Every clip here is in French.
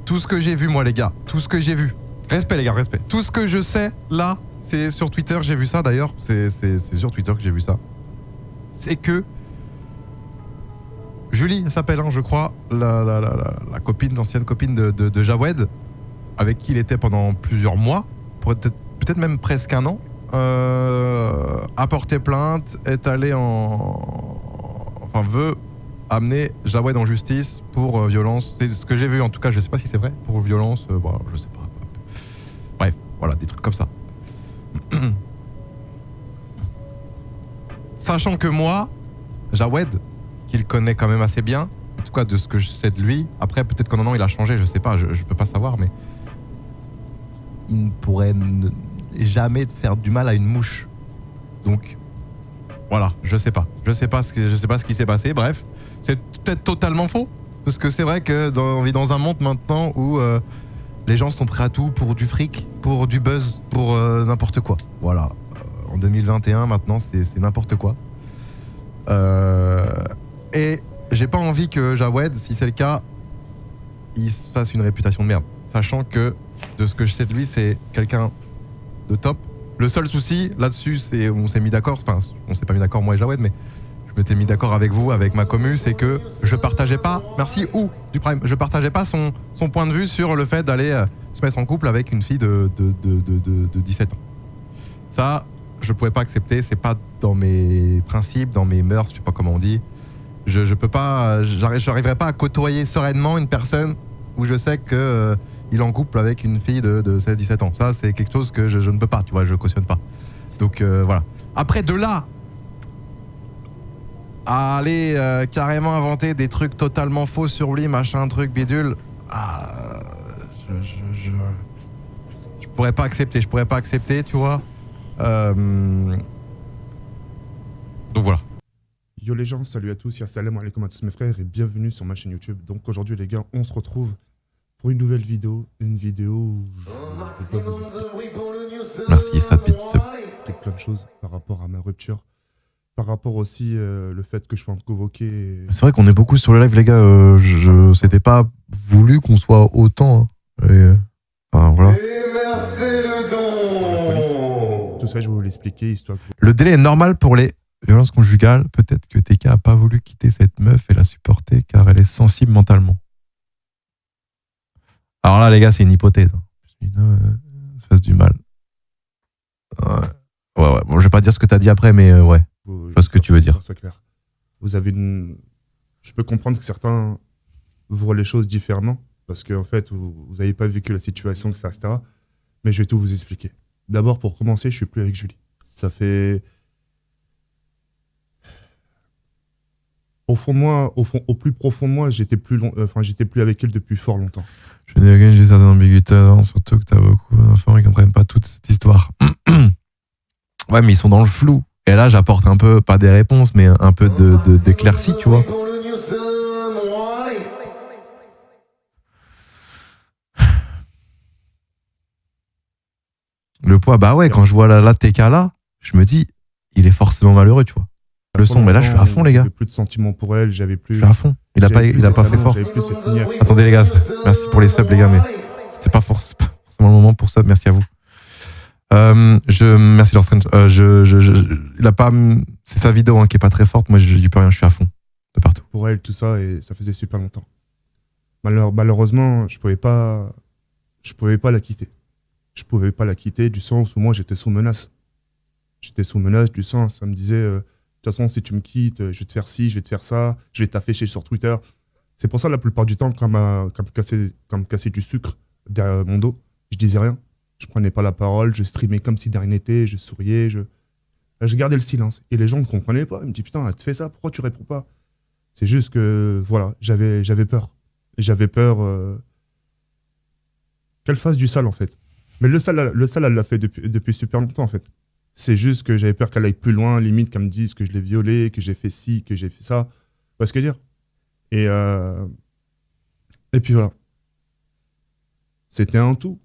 tout ce que j'ai vu, moi, les gars, tout ce que j'ai vu. Respect, les gars, respect. Tout ce que je sais, là, c'est sur Twitter, j'ai vu ça, d'ailleurs. C'est sur Twitter que j'ai vu ça. C'est que Julie, elle s'appelle, hein, je crois, la copine, l'ancienne copine de Jawed, avec qui il était pendant plusieurs mois, peut-être même presque un an, a porté plainte, est allé veut amener Jawed en justice pour violence. C'est ce que j'ai vu, en tout cas, je sais pas si c'est vrai, pour violence, je sais pas. Bref, voilà, des trucs comme ça. Sachant que moi, Jawed, qu'il connaît quand même assez bien, en tout cas de ce que je sais de lui, après peut-être qu'en un an il a changé, je sais pas, je peux pas savoir, mais il ne pourrait jamais faire du mal à une mouche. Donc, voilà, je sais pas ce qui s'est passé, bref, c'est peut-être totalement faux, parce que c'est vrai que on vit dans un monde maintenant où les gens sont prêts à tout pour du fric, pour du buzz, pour n'importe quoi. Voilà, en 2021 maintenant c'est n'importe quoi. Et j'ai pas envie que Jawed, si c'est le cas, il se fasse une réputation de merde. Sachant que, de ce que je sais de lui, c'est quelqu'un de top. Le seul souci, là-dessus, c'est on s'est mis d'accord, enfin, on s'est pas mis d'accord moi et Jawed, mais je m'étais mis d'accord avec vous, avec ma commu, c'est que je partageais pas, merci, du Prime, je partageais pas son point de vue sur le fait d'aller se mettre en couple avec une fille de 17 ans. Ça, je pouvais pas accepter, c'est pas dans mes principes, dans mes mœurs, je sais pas comment on dit. Je peux pas, j'arriverai pas à côtoyer sereinement une personne où je sais que il est en couple avec une fille de 16-17 ans. Ça, c'est quelque chose que je ne peux pas, tu vois, je cautionne pas. Donc voilà. Après, de là à aller carrément inventer des trucs totalement faux sur lui, machin, truc bidule, je pourrais pas accepter, tu vois. Donc voilà. Yo les gens, salut à tous, salam alaikum à tous mes frères et bienvenue sur ma chaîne YouTube. Donc aujourd'hui les gars, on se retrouve pour une nouvelle vidéo, où je dois vous merci, ça te expliquer plein de choses par rapport à ma rupture, par rapport aussi le fait que je sois convoqué. C'est vrai qu'on est beaucoup sur le live les gars, c'était pas voulu qu'on soit autant. Enfin voilà. Tout ça je vais vous l'expliquer histoire que... Le délai est normal pour les violences conjugales. Peut-être que TK a pas voulu quitter cette meuf et la supporter car elle est sensible mentalement. Alors là, les gars, c'est une hypothèse. Fasse du mal. Ouais. Bon, je vais pas dire ce que t'as dit après, mais ouais. Je vois ce que tu veux dire. C'est clair. Vous avez Je peux comprendre que certains voient les choses différemment parce que en fait, vous n'avez pas vécu la situation, etc. Mais je vais tout vous expliquer. D'abord, pour commencer, je suis plus avec Julie. Ça fait... Au fond de moi, au plus profond de moi, j'étais plus avec elle depuis fort longtemps. Je n'ai j'ai certaines ambiguïtés, surtout que t'as beaucoup d'enfants qui comprennent pas toute cette histoire. Ouais, mais ils sont dans le flou. Et là, j'apporte un peu, pas des réponses, mais un peu d'éclaircie, tu vois. Le poids, bah ouais, quand je vois la TK là, je me dis, il est forcément malheureux, tu vois. Le son, mais là, je suis à fond, les gars. J'avais plus de sentiments pour elle, j'avais plus... Je suis à fond. Il a pas fait fort. Attendez, les gars, merci pour les subs, les gars, mais c'était pas forcément le moment pour sub, merci à vous. Merci Lorsen. Il a pas... C'est sa vidéo qui est pas très forte, moi, je dis plus rien, je suis à fond. De partout. Pour elle, tout ça, et ça faisait super longtemps. Malheureusement, je pouvais pas la quitter. Je pouvais pas la quitter du sens où moi, j'étais sous menace. J'étais sous menace du sens, ça me disait... de toute façon, si tu me quittes, je vais te faire ci, je vais te faire ça, je vais t'afficher sur Twitter. C'est pour ça, la plupart du temps, quand me casser du sucre derrière mon dos, je disais rien. Je prenais pas la parole, je streamais comme si de rien n'était, je souriais, je gardais le silence. Et les gens ne comprenaient pas. Ils me disent, putain, elle te fait ça, pourquoi tu réponds pas? C'est juste que, voilà, j'avais peur. J'avais peur qu'elle fasse du sale, en fait. Mais le sale, elle l'a fait depuis super longtemps, en fait. C'est juste que j'avais peur qu'elle aille plus loin, limite qu'elle me dise que je l'ai violée, que j'ai fait ci, que j'ai fait ça. Tu vois ce que je veux dire? Et puis voilà. C'était un tout.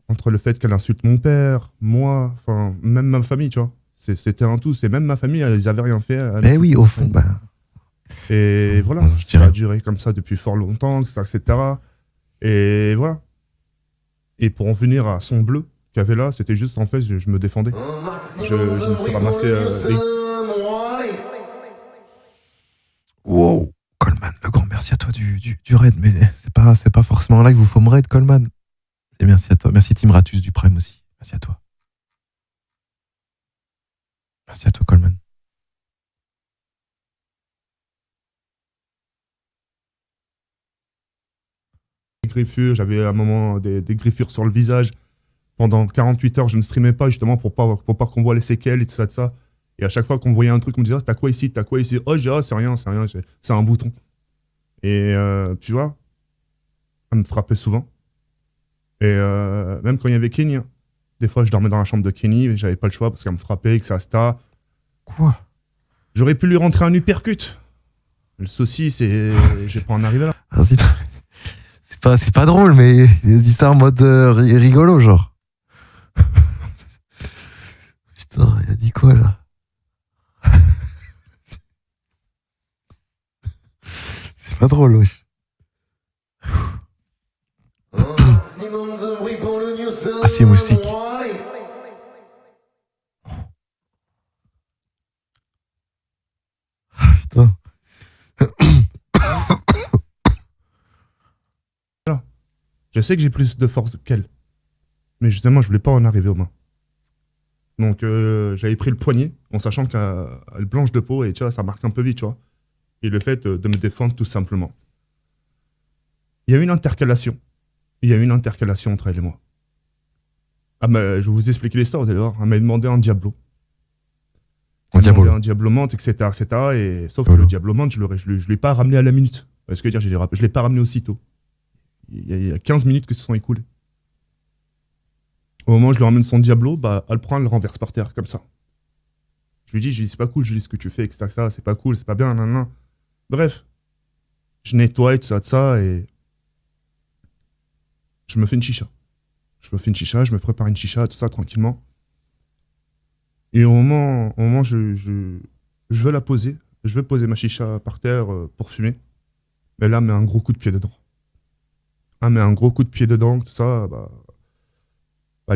Entre le fait qu'elle insulte mon père, moi, enfin, même ma famille, tu vois. C'était un tout. C'est même ma famille, ils avaient rien fait. Eh oui, au fond, bah... Et voilà, je ça a dirais. duré comme ça depuis fort longtemps, etc. Et voilà. Et pour en venir à son bleu qu'il y avait là, c'était juste en fait, je me défendais. Je me suis ramassé. Wow, Coleman, le grand merci à toi du raid, mais c'est pas forcément là qu'il vous faut me raid, Coleman. Et merci à toi. Merci Tim Ratus du Prime aussi. Merci à toi. Merci à toi, Coleman. Griffures, j'avais à un moment des griffures sur le visage. Pendant 48 heures, je ne streamais pas justement pour pas qu'on voit les séquelles et tout ça, de ça. Et à chaque fois qu'on voyait un truc, on me disait, ah, t'as quoi ici, t'as quoi ici? Oh, je dis, ah, c'est rien, c'est un bouton. Et tu vois, ça me frappait souvent. Et même quand il y avait Kenny, hein, des fois je dormais dans la chambre de Kenny, mais j'avais pas le choix parce qu'elle me frappait, que ça sta. Quoi? J'aurais pu lui rentrer un uppercut. Le souci, c'est. Je vais pas en arriver là. Vas-y, c'est pas drôle, mais il dit ça en mode rigolo, genre. Putain, il a dit quoi là? C'est pas drôle, wesh. Ah, c'est moustique. Ah, putain. Je sais que j'ai plus de force qu'elle. Mais justement, je voulais pas en arriver aux mains. Donc j'avais pris le poignet, en sachant qu'elle blanche de peau, et tu vois, ça marque un peu vite, tu vois. Et le fait de me défendre tout simplement. Il y a eu une intercalation. Il y a eu une intercalation entre elle et moi. Ah, mais je vais vous expliquer l'histoire, vous allez voir. Elle m'a demandé un Diablo. Un Diablo. Un Diablomante, etc. Et sauf que le Diablomante, je ne l'ai pas ramené à la minute. Parce que dire, je ne l'ai pas ramené aussitôt. Il y a 15 minutes que se sont écoulées. Au moment où je lui ramène son Diablo, bah, elle prend, elle le renverse par terre, comme ça. Je lui dis, c'est pas cool, je lui dis ce que tu fais, etc. C'est pas cool, c'est pas bien, nan, nan. Bref. Je nettoie et tout ça, et je me fais une chicha. Je me prépare une chicha, tout ça, tranquillement. Et au moment je veux la poser. Je veux poser ma chicha par terre pour fumer. Mais là, elle met un gros coup de pied dedans. Elle met un gros coup de pied dedans, tout ça, bah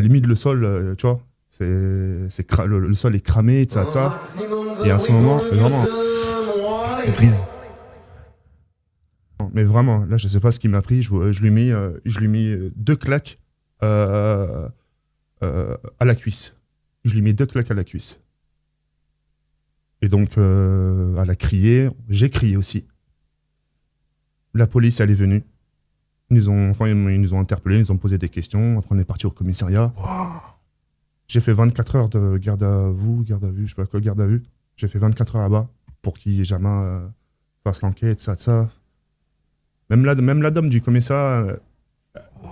limite le sol, tu vois, le sol est cramé, tout ça. Et à ce moment, vraiment, c'est frise. Mais vraiment, là, je sais pas ce qu'il m'a pris. Je lui ai mis 2 claques à la cuisse. Je lui ai mis 2 claques à la cuisse. Et donc, elle a crié. J'ai crié aussi. La police, elle est venue. Ils nous ont interpellés, ils nous ont posé des questions. Après, on est parti au commissariat. Wow. J'ai fait 24 heures de garde à vue, je sais pas quoi, garde à vue. J'ai fait 24 heures là-bas pour qu'il jamais fasse l'enquête, ça. Même la dame du commissariat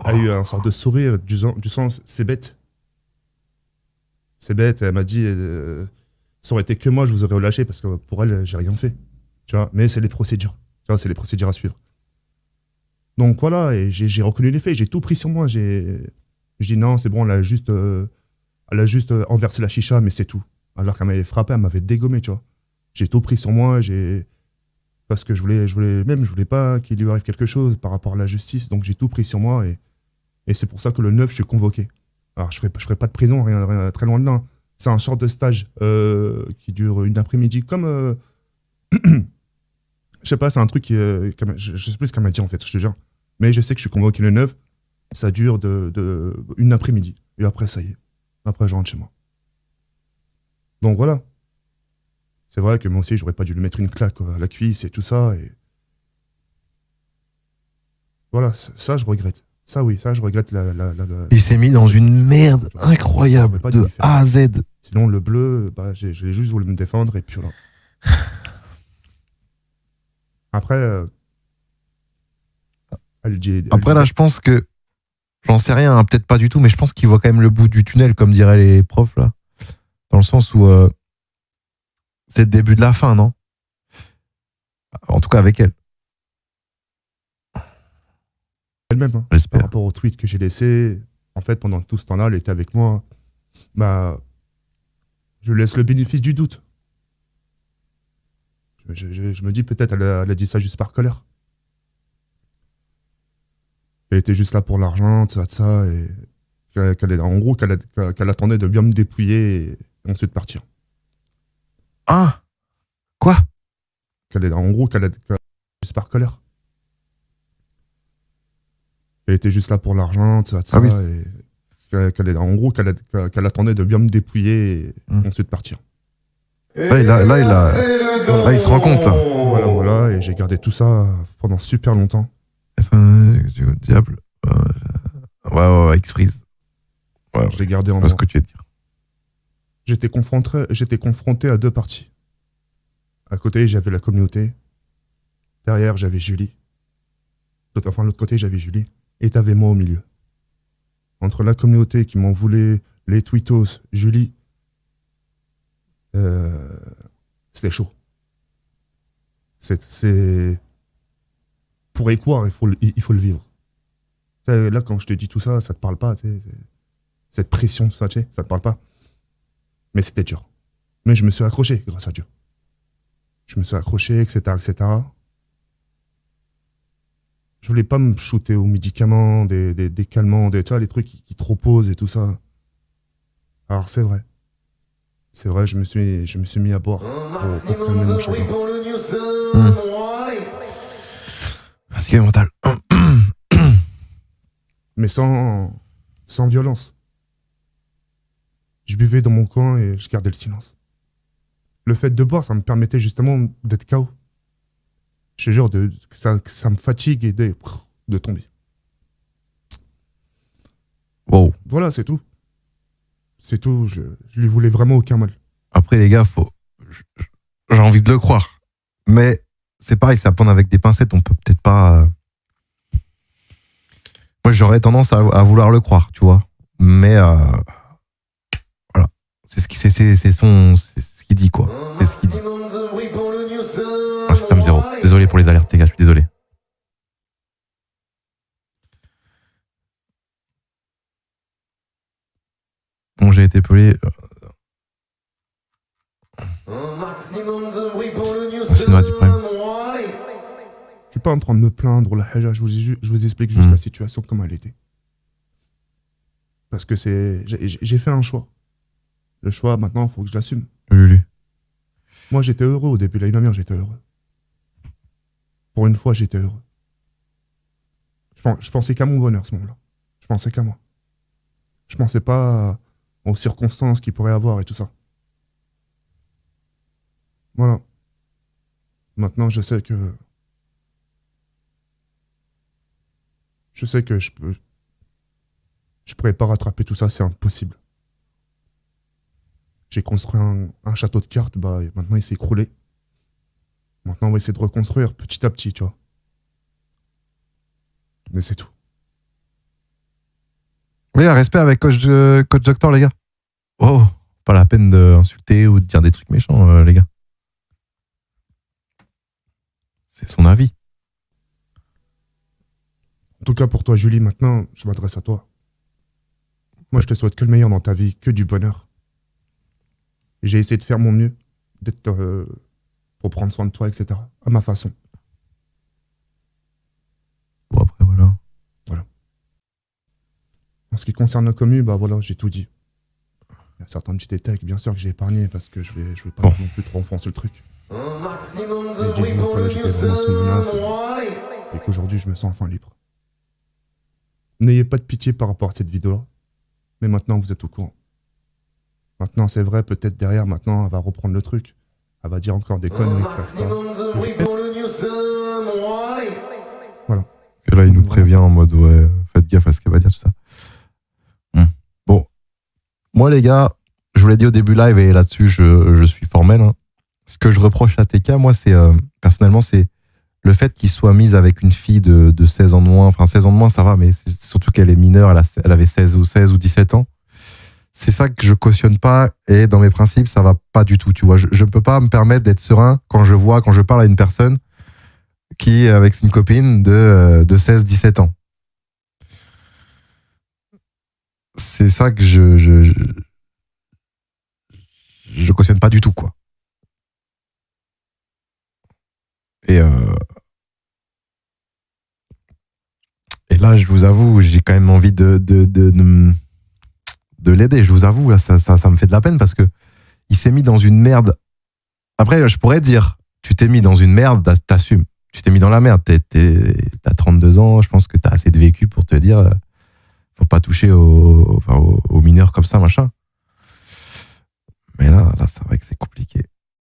a eu un sort de sourire du sens, c'est bête. C'est bête, elle m'a dit, ça aurait été que moi, je vous aurais relâché parce que pour elle, j'ai rien fait. Tu vois, mais c'est les procédures. Tu vois, c'est les procédures à suivre. Donc voilà, et j'ai reconnu les faits, j'ai tout pris sur moi. Je dis non, c'est bon, elle a juste renversé la chicha, mais c'est tout. Alors qu'elle m'avait frappé, elle m'avait dégommé, tu vois. J'ai tout pris sur moi, parce que je voulais pas qu'il lui arrive quelque chose par rapport à la justice, donc j'ai tout pris sur moi, et c'est pour ça que le 9, je suis convoqué. Alors je ferai pas de prison, rien, très loin de là. C'est un short de stage qui dure une après-midi, comme... je sais pas, c'est un truc je sais plus ce qu'elle m'a dit en fait, je te jure. Mais je sais que je suis convoqué le 9, ça dure une après-midi. Et après, ça y est. Après, je rentre chez moi. Donc voilà. C'est vrai que moi aussi, j'aurais pas dû lui mettre une claque à la cuisse et tout ça. Et voilà, ça, je regrette. Ça, oui, ça, je regrette Il s'est mis dans une merde incroyable de A à Z. Sinon, le bleu, bah, j'ai juste voulu me défendre et puis voilà. Après, après là, je pense que, j'en sais rien, hein, peut-être pas du tout, mais je pense qu'il voit quand même le bout du tunnel, comme diraient les profs là. Dans le sens où c'est le début de la fin, non? En tout cas avec elle. Elle-même, hein, j'espère. par rapport au tweet que j'ai laissé, en fait, pendant tout ce temps-là, elle était avec moi. Bah, je laisse le bénéfice du doute. Je me dis peut-être elle a dit ça juste par colère. Elle était juste là pour l'argent, tout ça, et en gros, qu'elle attendait de bien me dépouiller et ensuite partir. Ah, quoi? En gros, qu'elle a juste par colère. Elle était juste là pour l'argent, tout ça, Ah oui. et en gros, qu'elle attendait de bien me dépouiller et ensuite partir. Là, il se rend compte. Là. Voilà, et j'ai gardé tout ça pendant super longtemps. Du diable. Ouais, X-Freeze. Ouais, Je l'ai gardé en moi. moi. Ce que tu veux dire. J'étais confronté à deux parties. À côté, j'avais la communauté. Derrière, j'avais Julie. Enfin, de l'autre côté, j'avais Julie. Et t'avais moi au milieu. Entre la communauté qui m'en voulait, les tweetos, Julie, c'était chaud. C'est... Pour y croire, il faut le vivre. Là, quand je te dis tout ça, ça te parle pas. Cette pression, tout ça, ça te parle pas. Mais c'était dur. Mais je me suis accroché, grâce à Dieu. Je me suis accroché, etc., etc. Je voulais pas me shooter aux médicaments, des calmants, tu vois, les trucs qui te reposent et tout ça. Alors c'est vrai. C'est vrai, je me suis mis à boire pour calmer mon chagrin. Parce qu'il est mental. Mais sans violence. Je buvais dans mon coin et je gardais le silence. Le fait de boire, ça me permettait justement d'être KO. Je te jure, que ça me fatigue et de tomber. Wow. Voilà, c'est tout. C'est tout, je lui voulais vraiment aucun mal. Après, les gars, j'ai envie de le croire. Mais c'est pareil, c'est à prendre avec des pincettes, on peut peut-être pas... Moi, j'aurais tendance à vouloir le croire, tu vois. Mais voilà, c'est ce qu'il dit, quoi. C'est ce qu'il dit. Ah, c'est Tam Zero. Désolé pour les alertes, les gars, je suis désolé. Bon, j'ai été pelé. C'est Noah du Prime. Je suis pas en train de me plaindre, la haja, je vous explique juste la situation comme elle était. Parce que j'ai fait un choix. Le choix, maintenant, il faut que je l'assume. Lulu. Moi, j'étais heureux au début. L'année dernière, j'étais heureux. Pour une fois, j'étais heureux. Je pensais qu'à mon bonheur, à ce moment-là. Je pensais qu'à moi. Je pensais pas aux circonstances qu'il pourrait avoir et tout ça. Voilà. Maintenant, je sais que je pourrais pas rattraper tout ça, c'est impossible. J'ai construit un château de cartes, bah maintenant il s'est écroulé. Maintenant on va essayer de reconstruire petit à petit, tu vois. Mais c'est tout. Oui, un respect avec Coach Doctor, les gars. Oh, pas la peine d'insulter ou de dire des trucs méchants, les gars. C'est son avis. En tout cas pour toi, Julie, maintenant, je m'adresse à toi. Moi, je te souhaite que le meilleur dans ta vie, que du bonheur. J'ai essayé de faire mon mieux, pour prendre soin de toi, etc. À ma façon. Bon, après, voilà. Voilà. En ce qui concerne la commu, bah voilà, j'ai tout dit. Il y a certains petits détails, bien sûr, que j'ai épargnés parce que je vais pas non plus trop enfoncer le truc. Un maximum de bruit pour le news. Et qu'aujourd'hui, je me sens enfin libre. N'ayez pas de pitié par rapport à cette vidéo-là. Mais maintenant, vous êtes au courant. Maintenant, c'est vrai, peut-être derrière, maintenant, elle va reprendre le truc. Elle va dire encore des conneries. Voilà. Et là, il nous prévient en mode, ouais, faites gaffe à ce qu'elle va dire, tout ça. Bon. Moi, les gars, je vous l'ai dit au début live, et là-dessus, je suis formel. Hein. Ce que je reproche à TK, moi, c'est, personnellement, c'est le fait qu'il soit mis avec une fille de 16 ans de moins. Enfin, 16 ans de moins, ça va, mais c'est surtout qu'elle est mineure, elle avait 16 ou 17 ans. C'est ça que je cautionne pas, et dans mes principes, ça va pas du tout, tu vois. Je peux pas me permettre d'être serein quand je parle à une personne qui est avec une copine de 16-17 ans. C'est ça que je cautionne pas du tout, quoi. Et là, je vous avoue, j'ai quand même envie de l'aider. Je vous avoue, là, ça me fait de la peine parce que il s'est mis dans une merde. Après, je pourrais dire, tu t'es mis dans une merde, t'assumes. Tu t'es mis dans la merde. T'as 32 ans, je pense que t'as assez de vécu pour te dire, faut pas toucher aux mineurs comme ça, machin. Mais là, c'est vrai que c'est compliqué.